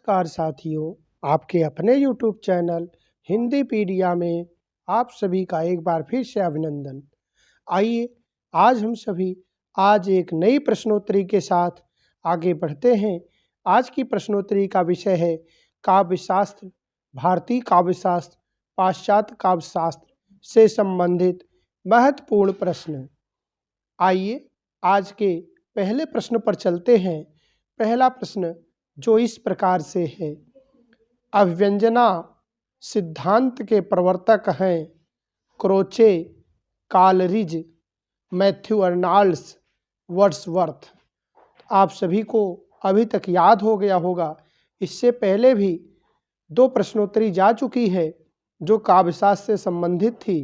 नमस्कार साथियों, आपके अपने YouTube चैनल हिंदी पीडिया में आप सभी का एक बार फिर से अभिनंदन। आइए आज हम सभी एक नई प्रश्नोत्तरी के साथ आगे बढ़ते हैं। आज की प्रश्नोत्तरी का विषय है काव्यशास्त्र, भारतीय काव्यशास्त्र, पाश्चात्य काव्यशास्त्र से संबंधित महत्वपूर्ण प्रश्न। आइए आज के पहले प्रश्न पर चलते हैं। पहला प्रश्न जो इस प्रकार से है, अव्यंजना सिद्धांत के प्रवर्तक हैं क्रोचे, कालरिज, मैथ्यू अर्नाल्ड्स, वर्ड्सवर्थ। आप सभी को अभी तक याद हो गया होगा, इससे पहले भी दो प्रश्नोत्तरी जा चुकी है जो काव्यशास्त्र से संबंधित थी,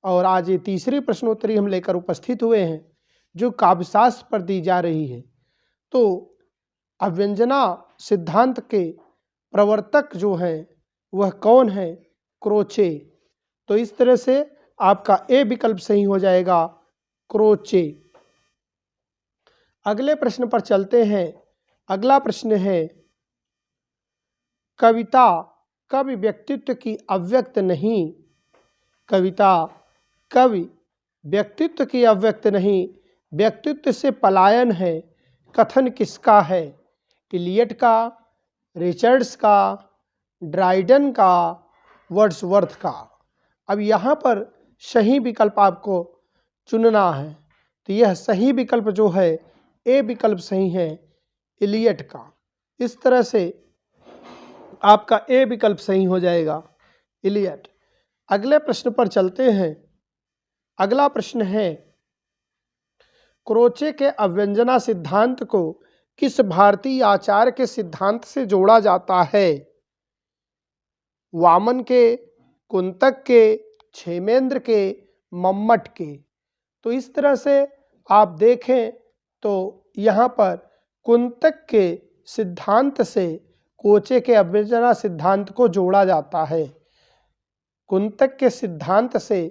और आज ये तीसरी प्रश्नोत्तरी हम लेकर उपस्थित हुए हैं जो काव्यशास्त्र पर दी जा रही है। तो अव्यंजना सिद्धांत के प्रवर्तक जो हैं वह कौन है? क्रोचे। तो इस तरह से आपका ए विकल्प सही हो जाएगा, क्रोचे। अगले प्रश्न पर चलते हैं। अगला प्रश्न है, कविता कवि व्यक्तित्व की अव्यक्त नहीं। कविता कवि व्यक्तित्व की अव्यक्त नहीं, व्यक्तित्व से पलायन है। कथन किसका है? इलियट का, रिचर्ड्स का, ड्राइडन का, वर्ड्सवर्थ का। अब यहाँ पर सही विकल्प आपको चुनना है, तो यह सही विकल्प जो है ए विकल्प सही है, इलियट का। इस तरह से आपका ए विकल्प सही हो जाएगा, इलियट। अगले प्रश्न पर चलते हैं। अगला प्रश्न है, क्रोचे के अव्यंजना सिद्धांत को किस भारतीय आचार्य के सिद्धांत से जोड़ा जाता है? वामन के, कुंतक के, क्षेमेंद्र के, मम्मट के। तो इस तरह से आप देखें तो यहाँ पर कुंतक के सिद्धांत से क्रोचे के अव्यंजना सिद्धांत को जोड़ा जाता है। कुंतक के सिद्धांत से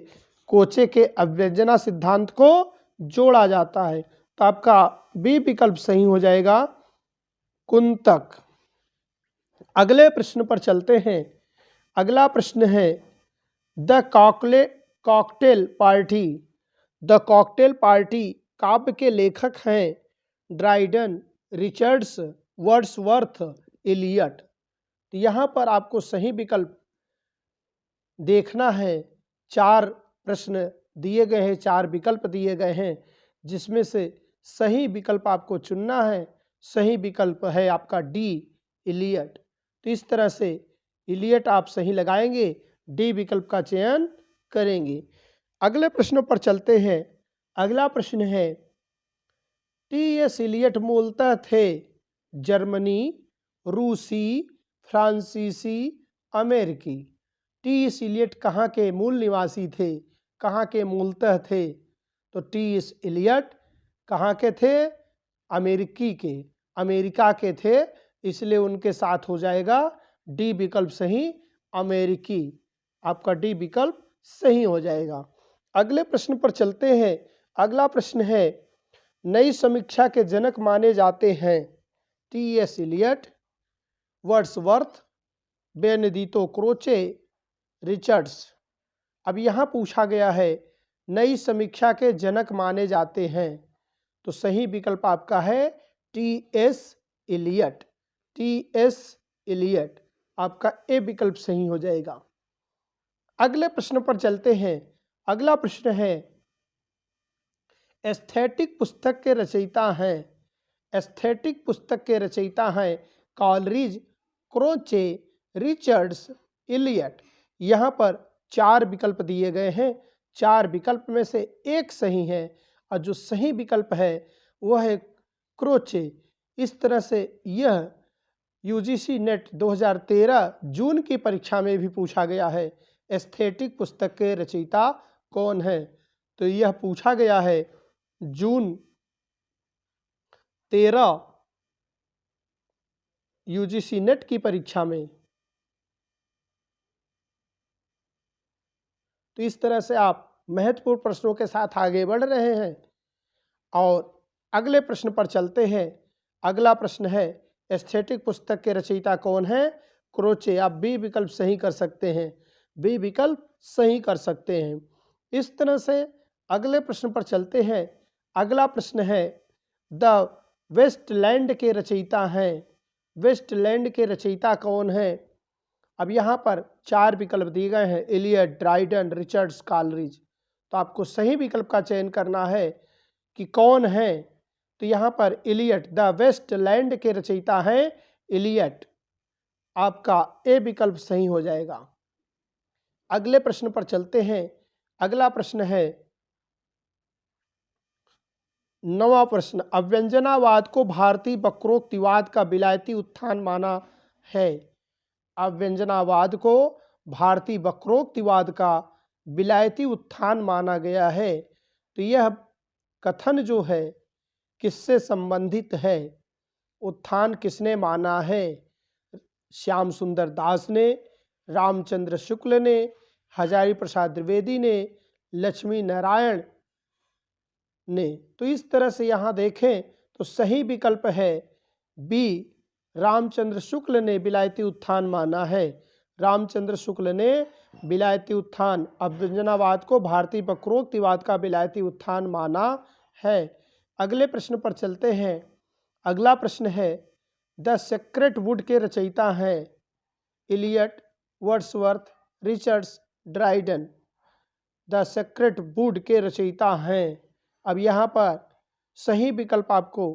क्रोचे के अव्यंजना सिद्धांत को जोड़ा जाता है, तो आपका बी विकल्प सही हो जाएगा, कुंतक। अगले प्रश्न पर चलते हैं। अगला प्रश्न है, the cocktail party. The cocktail party काव्य के लेखक हैं ड्राइडन, रिचर्ड्स, वर्ड्सवर्थ, इलियट। तो यहाँ पर आपको सही विकल्प देखना है। चार प्रश्न दिए गए हैं, चार विकल्प दिए गए हैं, जिसमें से सही विकल्प आपको चुनना है। सही विकल्प है आपका डी, इलियट। तो इस तरह से इलियट आप सही लगाएंगे, डी विकल्प का चयन करेंगे। अगले प्रश्नों पर चलते हैं। अगला प्रश्न है, टी.एस. इलियट मूलतः थे जर्मनी, रूसी, फ्रांसीसी, अमेरिकी। टी.एस. इलियट कहाँ के मूल निवासी थे? कहाँ के मूलतः थे? तो टी.एस. इलियट कहाँ के थे? अमेरिकी के, अमेरिका के थे, इसलिए उनके साथ हो जाएगा डी विकल्प सही, अमेरिकी। आपका डी विकल्प सही हो जाएगा। अगले प्रश्न पर चलते हैं। अगला प्रश्न है, नई समीक्षा के जनक माने जाते हैं T S. Eliot, Wordsworth, Benedetto Croce, Richards. अब यहाँ पूछा गया है नई समीक्षा के जनक माने जाते हैं, तो सही विकल्प आपका है टी.एस. इलियट। टी.एस. इलियट आपका ए विकल्प सही हो जाएगा। अगले प्रश्न पर चलते हैं। अगला प्रश्न है, एस्थेटिक पुस्तक के रचयिता हैं। एस्थेटिक पुस्तक के रचयिता हैं कॉलरिज, क्रोचे, रिचर्ड्स, इलियट। यहाँ पर चार विकल्प दिए गए हैं, चार विकल्प में से एक सही है, और जो सही विकल्प है वह है क्रोचे। इस तरह से यह यूजीसी नेट 2013 जून की परीक्षा में भी पूछा गया है, एस्थेटिक पुस्तक के रचयिता कौन है? तो यह पूछा गया है जून 13 यूजीसी नेट की परीक्षा में। तो इस तरह से आप महत्वपूर्ण प्रश्नों के साथ आगे बढ़ रहे हैं। और अगले प्रश्न पर चलते हैं। अगला प्रश्न है, एस्थेटिक पुस्तक के रचयिता कौन है? क्रोचे। आप बी विकल्प सही कर सकते हैं, बी विकल्प सही कर सकते हैं। इस तरह से अगले प्रश्न पर चलते हैं। अगला प्रश्न है द वेस्टलैंड के रचयिता हैं, वेस्टलैंड के रचयिता कौन है? अब यहाँ पर 4 विकल्प दिए गए हैं, इलियट, ड्राइडन, रिचर्ड्स, कॉलरिज। तो आपको सही विकल्प का चयन करना है कि कौन है। तो यहाँ पर इलियट, द वेस्टलैंड के रचयिता हैं इलियट। आपका ए विकल्प सही हो जाएगा। अगले प्रश्न पर चलते हैं। अगला प्रश्न है 9वां प्रश्न, अव्यंजनावाद को भारतीय वक्रोक्तिवाद का विलायती उत्थान माना है। अव्यंजनावाद को भारतीय वक्रोक्तिवाद का विलायती उत्थान माना गया है। तो यह कथन जो है किससे संबंधित है? उत्थान किसने माना है? श्याम सुंदर दास ने, रामचंद्र शुक्ल ने, हजारी प्रसाद द्विवेदी ने, लक्ष्मी नारायण ने। तो इस तरह से यहाँ देखें तो सही विकल्प है बी, रामचंद्र शुक्ल ने विलायती उत्थान माना है। रामचंद्र शुक्ल ने विलायती उत्थान, अव्यंजनावाद को भारतीय वक्रोक्तिवाद का विलायती उत्थान माना है। अगले प्रश्न पर चलते हैं। अगला प्रश्न है द सेक्रेट वुड के रचयिता हैं Eliot, Wordsworth, Richards, Dryden. The sacred wood के रचयिता हैं। अब यहाँ पर सही विकल्प आपको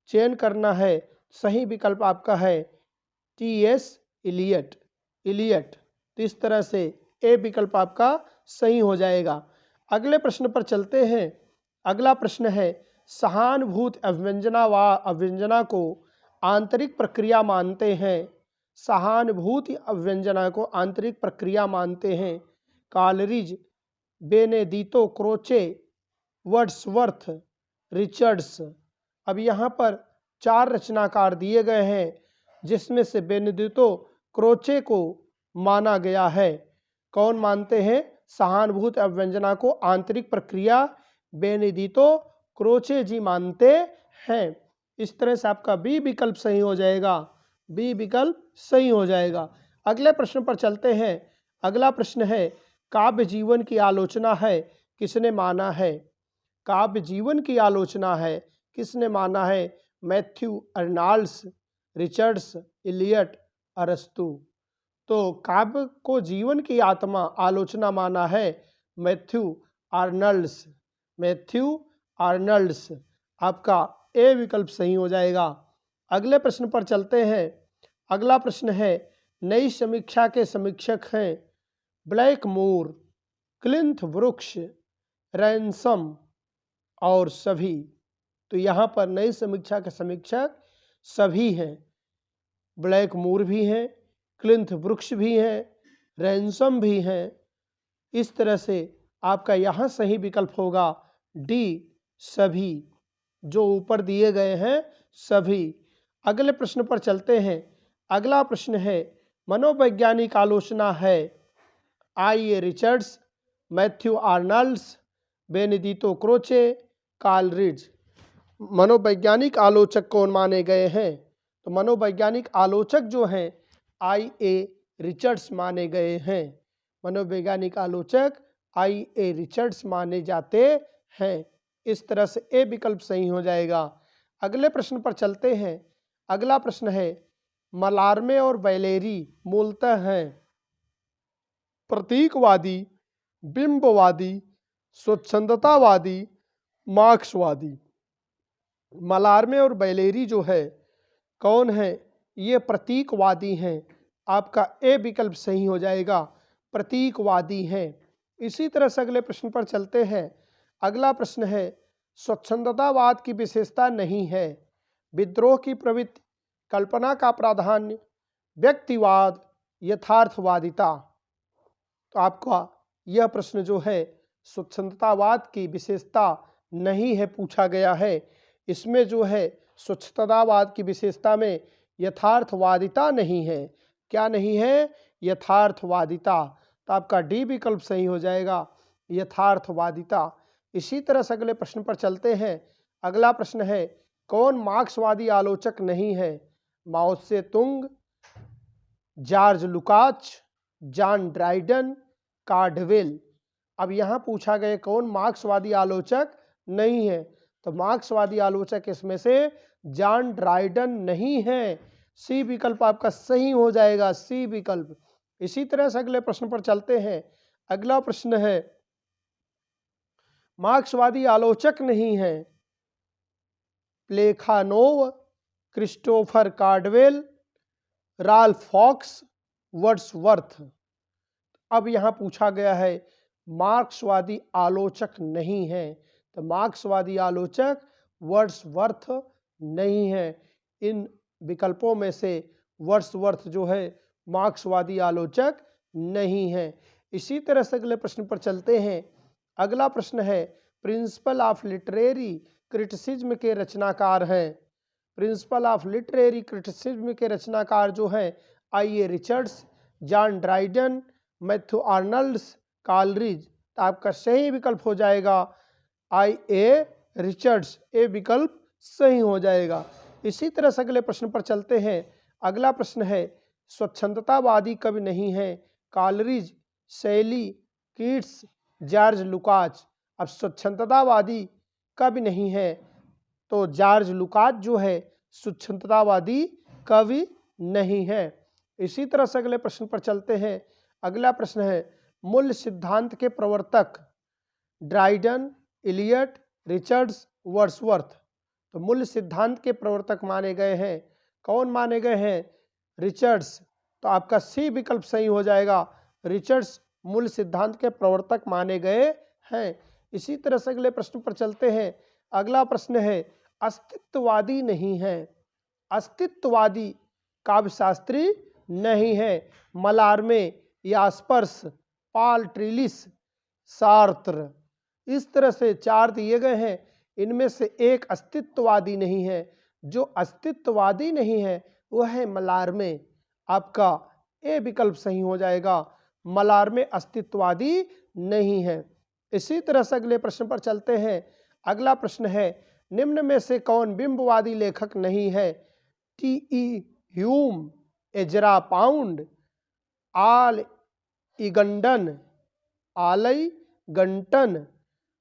चयन करना है। सही विकल्प आपका है टी.एस. Elliot, Elliot. तो इस तरह से ए विकल्प आपका सही हो जाएगा। अगले प्रश्न पर चलते हैं। अगला प्रश्न है सहानुभूति अव्यंजना को आंतरिक प्रक्रिया मानते हैं। सहानुभूति अव्यंजना को आंतरिक प्रक्रिया मानते हैं कॉलरिज, बेनेडितो क्रोचे, वर्ड्सवर्थ, रिचर्ड्स। अब यहाँ पर 4 रचनाकार दिए गए हैं जिसमें से बेनेडितो क्रोचे को माना गया है। कौन मानते हैं सहानुभूति अव्यंजना को आंतरिक प्रक्रिया? बेनेडितो क्रोचे जी मानते हैं। इस तरह से आपका बी विकल्प सही हो जाएगा, बी विकल्प सही हो जाएगा। अगले प्रश्न पर चलते हैं। अगला प्रश्न है काव्य जीवन की आलोचना है किसने माना है? काव्य जीवन की आलोचना है किसने माना है? मैथ्यू अर्नाल्ड्स, रिचर्ड्स, इलियट, अरस्तु। तो काव्य को जीवन की आत्मा आलोचना माना है मैथ्यू आर्नल्ड्स, मैथ्यू आर्नल्ड्स। आपका ए विकल्प सही हो जाएगा। अगले प्रश्न पर चलते हैं। अगला प्रश्न है नई समीक्षा के समीक्षक हैं ब्लैकमोर, क्लिंथ वृक्ष, रैनसम और सभी। तो यहाँ पर नई समीक्षा के समीक्षक सभी हैं। ब्लैकमोर भी हैं, क्लिंथ वृक्ष भी हैं, रैनसम भी हैं। इस तरह से आपका यहाँ सही विकल्प होगा डी, सभी। जो ऊपर दिए गए हैं सभी। अगले प्रश्न पर चलते हैं। अगला प्रश्न है मनोवैज्ञानिक आलोचना है I A. Richards, Matthew Arnolds, Benedetto Croce, Coleridge. मनोवैज्ञानिक आलोचक कौन माने गए हैं? तो मनोवैज्ञानिक आलोचक जो हैं आई.ए. रिचर्ड्स माने गए हैं। मनोवैज्ञानिक आलोचक आई.ए. रिचर्ड्स माने जाते हैं। इस तरह से ए विकल्प सही हो जाएगा। अगले प्रश्न पर चलते हैं। अगला प्रश्न है मलारमे और वैलेरी मूलतः हैं प्रतीकवादी, बिंबवादी, स्वच्छंदतावादी, मार्क्सवादी। मलारमे और वैलेरी जो है कौन है? ये प्रतीकवादी हैं। आपका ए विकल्प सही हो जाएगा, प्रतीकवादी हैं। इसी तरह से अगले प्रश्न पर चलते हैं। अगला प्रश्न है स्वच्छंदतावाद की विशेषता नहीं है विद्रोह की प्रवृत्ति, कल्पना का प्राधान्य, व्यक्तिवाद, यथार्थवादिता। तो आपका यह प्रश्न जो है स्वच्छंदतावाद की विशेषता नहीं है पूछा गया है। इसमें जो है स्वच्छंदतावाद की विशेषता में यथार्थवादिता नहीं है। क्या नहीं है? यथार्थवादिता। तो आपका डी विकल्प सही हो जाएगा, यथार्थवादिता। इसी तरह से अगले प्रश्न पर चलते हैं। अगला प्रश्न है कौन मार्क्सवादी आलोचक नहीं है? Mao Tse Tung, George Lukacs, John Dryden, Caudwell. अब यहाँ पूछा गया कौन मार्क्सवादी आलोचक नहीं है, तो मार्क्सवादी आलोचक इसमें से जॉन ड्राइडन नहीं है। सी विकल्प आपका सही हो जाएगा, सी विकल्प। इसी तरह से अगले प्रश्न पर चलते हैं। अगला प्रश्न है, मार्क्सवादी आलोचक नहीं है Plekhanov, Christopher Caudwell, Ralph Fox, Wordsworth. अब यहाँ पूछा गया है मार्क्सवादी आलोचक नहीं है, तो मार्क्सवादी आलोचक वर्ड्सवर्थ नहीं है। इन विकल्पों में से वर्ड्सवर्थ जो है मार्क्सवादी आलोचक नहीं है। इसी तरह से अगले प्रश्न पर चलते हैं। अगला प्रश्न है, प्रिंसिपल ऑफ लिटरेरी क्रिटिसिज्म के रचनाकार हैं। प्रिंसिपल ऑफ लिटरेरी क्रिटिसिज्म के रचनाकार जो हैं I A Richards, John Dryden, Matthew Arnolds, Coleridge. तो आपका सही विकल्प हो जाएगा आई ए रिचर्ड्स, ए विकल्प सही हो जाएगा। इसी तरह से अगले प्रश्न पर चलते हैं। अगला प्रश्न है, स्वच्छंदतावादी कवि नहीं है कॉलरिज, शैली, कीट्स, जॉर्ज लुकाच। अब स्वच्छंदतावादी कवि नहीं है तो जॉर्ज लुकाच जो है स्वच्छंदतावादी कवि नहीं है। इसी तरह से अगले प्रश्न पर चलते हैं। अगला प्रश्न है, मूल सिद्धांत के प्रवर्तक ड्राइडन, इलियट, रिचर्ड्स, वर्ड्सवर्थ। तो मूल सिद्धांत के प्रवर्तक माने गए हैं, कौन माने गए हैं? रिचर्ड्स। तो आपका सी विकल्प सही हो जाएगा, रिचर्ड्स मूल सिद्धांत के प्रवर्तक माने गए हैं। इसी तरह से अगले प्रश्न पर चलते हैं। अगला प्रश्न है, अस्तित्ववादी नहीं है, अस्तित्ववादी काव्यशास्त्री नहीं है मलारमे, यास्पर्स, पॉल ट्रिलिस, सार्त्र। इस तरह से चार दिए गए हैं, इनमें से एक अस्तित्ववादी नहीं है। जो अस्तित्ववादी नहीं है वह है मलारमे। आपका ए विकल्प सही हो जाएगा, मलारमे अस्तित्ववादी नहीं है। इसी तरह से अगले प्रश्न पर चलते हैं। अगला प्रश्न है, निम्न में से कौन बिंबवादी लेखक नहीं है? T E Hulme, Ezra Pound, Aldington, Aldington,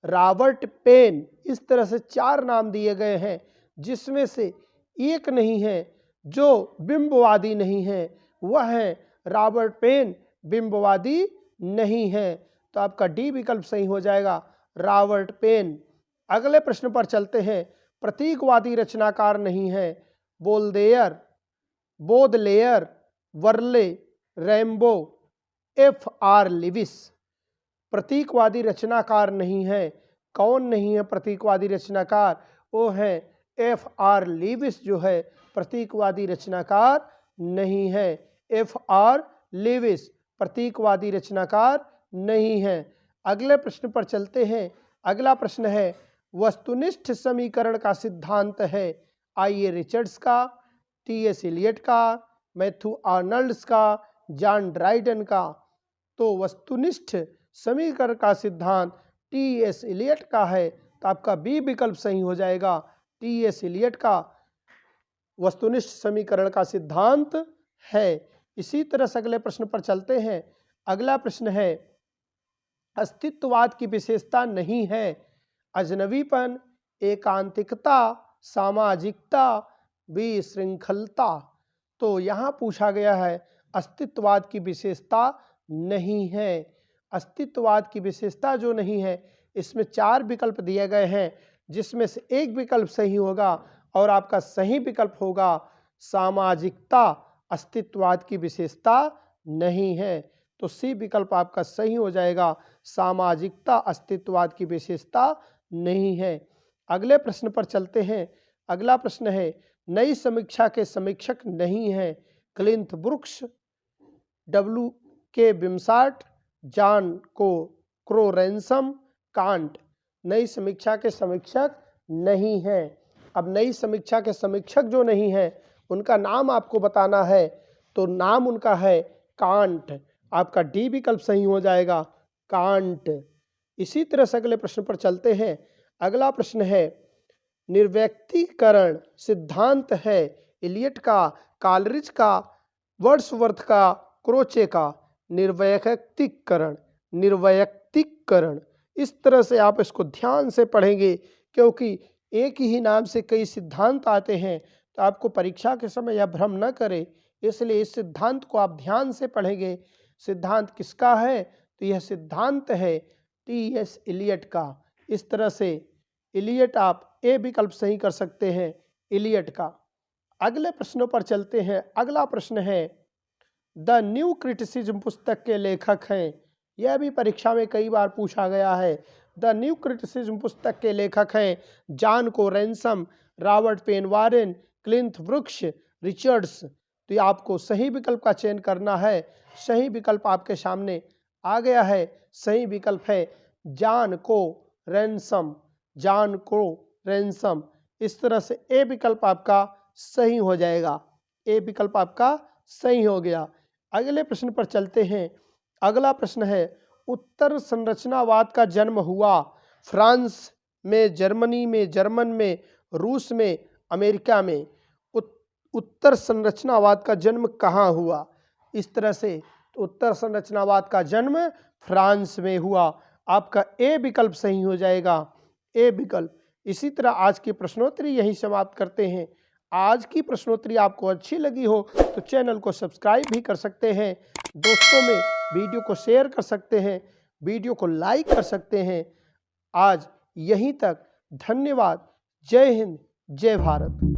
Robert Penn. इस तरह से चार नाम दिए गए हैं, जिसमें से एक नहीं है जो बिंबवादी नहीं है, वह है रॉबर्ट पेन, बिंबवादी नहीं है। तो आपका डी विकल्प सही हो जाएगा, रॉबर्ट पेन। अगले प्रश्न पर चलते हैं। प्रतीकवादी रचनाकार नहीं है बोल्देयर, बोदलेयर, Varale, Rambo, F R Lewis. प्रतीकवादी रचनाकार नहीं है, कौन नहीं है प्रतीकवादी रचनाकार? वो है एफ आर लिविस जो है प्रतीकवादी रचनाकार नहीं है। एफ आर लिविस प्रतीकवादी रचनाकार नहीं है। अगले प्रश्न पर चलते हैं। अगला प्रश्न है, वस्तुनिष्ठ समीकरण का सिद्धांत है आई ए रिचर्ड्स का, टी एस इलियट का, मैथ्यू आर्नल्ड्स का, जॉन ड्राइडन का। तो वस्तुनिष्ठ समीकरण का सिद्धांत टी एस इलियट का है, तो आपका बी विकल्प सही हो जाएगा, टी एस इलियट का वस्तुनिष्ठ समीकरण का सिद्धांत है। इसी तरह से अगले प्रश्न पर चलते हैं। अगला प्रश्न है, अस्तित्ववाद की विशेषता नहीं है अजनबीपन, एकांतिकता, सामाजिकता, विशृंखलता। तो यहाँ पूछा गया है अस्तित्ववाद की विशेषता नहीं है। अस्तित्ववाद की विशेषता जो नहीं है, इसमें चार विकल्प दिए गए हैं, जिसमें से एक विकल्प सही होगा और आपका सही विकल्प होगा सामाजिकता अस्तित्ववाद की विशेषता नहीं है। तो सी विकल्प आपका सही हो जाएगा, सामाजिकता अस्तित्ववाद की विशेषता नहीं है। अगले प्रश्न पर चलते हैं। अगला प्रश्न है, नई समीक्षा के समीक्षक नहीं है क्लिंथ ब्रुक्स, डब्ल्यू के बिम्सार्ट, जॉन को क्रोरेंसम, कांट। नई समीक्षा के समीक्षक नहीं है। अब नई समीक्षा के समीक्षक जो नहीं है उनका नाम आपको बताना है, तो नाम उनका है कांट। आपका डी विकल्प सही हो जाएगा, कांट। इसी तरह से अगले प्रश्न पर चलते हैं। अगला प्रश्न है, निर्व्यक्तिकरण सिद्धांत है इलियट का, कालरिज का, वर्ड्सवर्थ का, क्रोचे का। निर्वैयक्तिकरण, निर्वैयक्तिकरण। इस तरह से आप इसको ध्यान से पढ़ेंगे, क्योंकि एक ही नाम से कई सिद्धांत आते हैं, तो आपको परीक्षा के समय यह भ्रम न करे, इसलिए इस सिद्धांत को आप ध्यान से पढ़ेंगे। सिद्धांत किसका है? तो यह सिद्धांत है टी.एस. इलियट का। इस तरह से इलियट आप ए विकल्प सही कर सकते हैं, इलियट का। अगले प्रश्नों पर चलते हैं। अगला प्रश्न है, द न्यू क्रिटिसिज्म पुस्तक के लेखक हैं। यह भी परीक्षा में कई बार पूछा गया है। द न्यू क्रिटिसिज्म पुस्तक के लेखक हैं John Crowe Ransom, Robert Penn Warren, Cleanth Brooks, Richards. तो ये आपको सही विकल्प का चयन करना है। सही विकल्प आपके सामने आ गया है। सही विकल्प है John Crowe ransom, John Crowe ransom. इस तरह से ए विकल्प आपका सही हो जाएगा। ए विकल्प आपका सही हो गया। अगले प्रश्न पर चलते हैं। अगला प्रश्न है, उत्तर संरचनावाद का जन्म हुआ फ्रांस में, जर्मनी में, जर्मन में, रूस में, अमेरिका में। उत्तर संरचनावाद का जन्म कहाँ हुआ? इस तरह से उत्तर संरचनावाद का जन्म फ्रांस में हुआ। आपका ए विकल्प सही हो जाएगा, ए विकल्प। इसी तरह आज की प्रश्नोत्तरी यही समाप्त करते हैं। आज की प्रश्नोत्तरी आपको अच्छी लगी हो तो चैनल को सब्सक्राइब भी कर सकते हैं, दोस्तों में वीडियो को शेयर कर सकते हैं, वीडियो को लाइक कर सकते हैं। आज यहीं तक, धन्यवाद। जय हिंद, जय भारत।